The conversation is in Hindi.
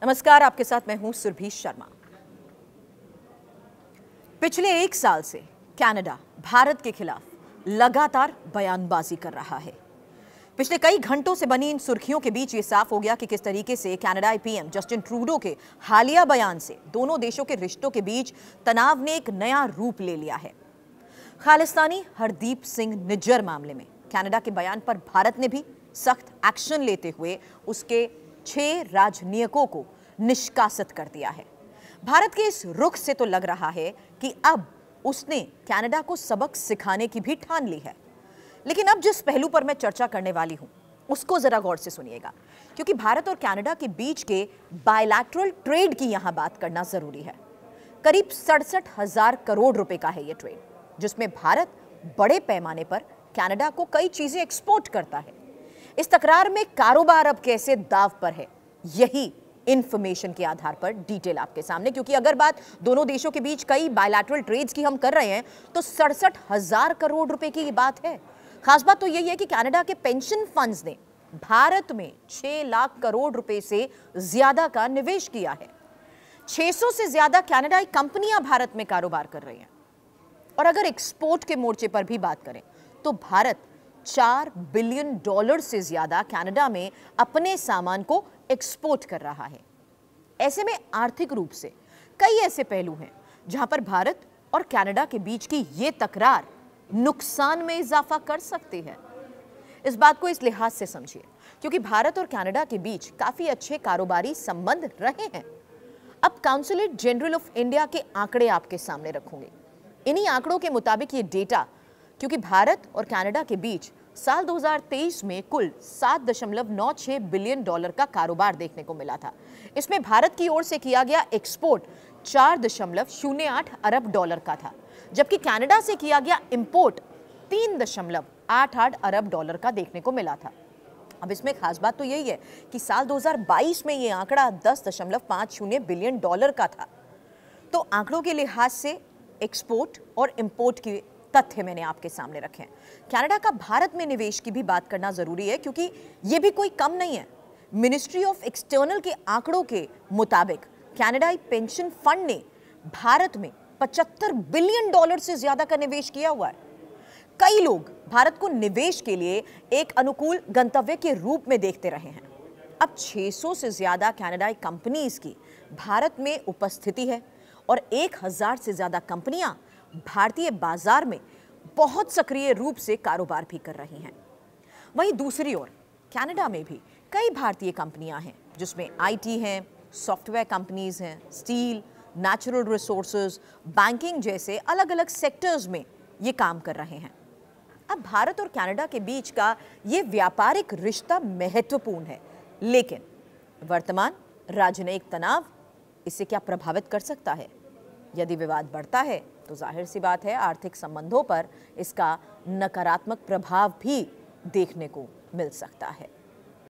नमस्कार, आपके साथ मैं हूं सुरभि शर्मा। पिछले 1 साल से कनाडा भारत के खिलाफ लगातार बयानबाजी कर रहा है। पिछले कई घंटों से बनी इन सुर्खियों के बीच ये साफ हो गया कि किस तरीके से कनाडाई पीएम जस्टिन ट्रूडो के हालिया बयान से दोनों देशों के रिश्तों के बीच तनाव ने एक नया रूप ले लिया है। खालिस्तानी हरदीप सिंह निज्जर मामले में कनाडा के बयान पर भारत ने भी सख्त एक्शन लेते हुए उसके 6 राजनयिकों को निष्कासित कर दिया है। भारत के इस रुख से तो लग रहा है कि अब उसने कनाडा को सबक सिखाने की भी ठान ली है। लेकिन अब जिस पहलू पर मैं चर्चा करने वाली हूं उसको जरा गौर से सुनिएगा, क्योंकि भारत और कनाडा के बीच के बायलैटरल ट्रेड की यहां बात करना जरूरी है। करीब 67,000 करोड़ रुपए का है यह ट्रेड, जिसमें भारत बड़े पैमाने पर कनाडा को कई चीजें एक्सपोर्ट करता है। इस तकरार में कारोबार अब कैसे दांव पर है, यही इंफॉर्मेशन के आधार पर डिटेल आपके सामने, क्योंकि अगर बात दोनों देशों के बीच कई बायलैटरल ट्रेड्स की हम कर रहे हैं तो 67,000 करोड़ रुपए की बात है। खास बात तो यही है कि कनाडा के पेंशन फंड्स ने भारत में 6 लाख करोड़ रुपए से ज्यादा का निवेश किया है। 600 से ज्यादा कनाडाई कंपनियां भारत में कारोबार कर रही हैं। और अगर एक्सपोर्ट के मोर्चे पर भी बात करें तो भारत $4 बिलियन से ज्यादा कनाडा में अपने सामान को एक्सपोर्ट कर रहा है। ऐसे में आर्थिक रूप से कई ऐसे पहलू हैं जहां पर भारत और कनाडा के बीच की ये तकरार नुकसान में इजाफा कर सकती है। इस बात को इस लिहाज से समझिए क्योंकि भारत और कनाडा के बीच काफी अच्छे कारोबारी संबंध रहे हैं। अब काउंसलेट जनरल ऑफ इंडिया के आंकड़े आपके सामने रखूंगी। इन्हीं आंकड़ों के मुताबिक ये डेटा, क्योंकि भारत और कनाडा के बीच साल 2023 में कुल $7.96 बिलियन का कारोबार देखने को मिला था। इसमें भारत की ओर से किया गया एक्सपोर्ट $4.08 अरब का था, जबकि कनाडा से किया गया इंपोर्ट $3.88 अरब का देखने को मिला था। अब इसमें खास बात तो यही है कि साल 2022 में यह आंकड़ा $10.50 बिलियन का था। तो आंकड़ों के लिहाज से एक्सपोर्ट और इंपोर्ट की तथ्य मैंने आपके सामने रखे हैं। कनाडा का भारत में निवेश की भी बात करना जरूरी है, क्योंकि यह भी कोई कम नहीं है। मिनिस्ट्री ऑफ एक्सटर्नल के आंकड़ों के मुताबिक कनाडाई पेंशन फंड ने भारत में $75 बिलियन से ज्यादा का निवेश किया हुआ है। कई लोग भारत को निवेश के लिए एक अनुकूल गंतव्य के रूप में देखते रहे हैं। अब 600 से ज्यादा कनाडाई कंपनीज की भारत में उपस्थिति है और 1000 से ज्यादा कंपनियां भारतीय बाजार में बहुत सक्रिय रूप से कारोबार भी कर रही हैं। वहीं दूसरी ओर कनाडा में भी कई भारतीय कंपनियां हैं, जिसमें आईटी हैं, सॉफ्टवेयर कंपनीज हैं, स्टील, नेचुरल रिसोर्सेज, बैंकिंग जैसे अलग अलग सेक्टर्स में ये काम कर रहे हैं। अब भारत और कनाडा के बीच का ये व्यापारिक रिश्ता महत्वपूर्ण है, लेकिन वर्तमान राजनयिक तनाव इसे क्या प्रभावित कर सकता है? यदि विवाद बढ़ता है तो जाहिर सी बात है आर्थिक संबंधों पर इसका नकारात्मक प्रभाव भी देखने को मिल सकता है।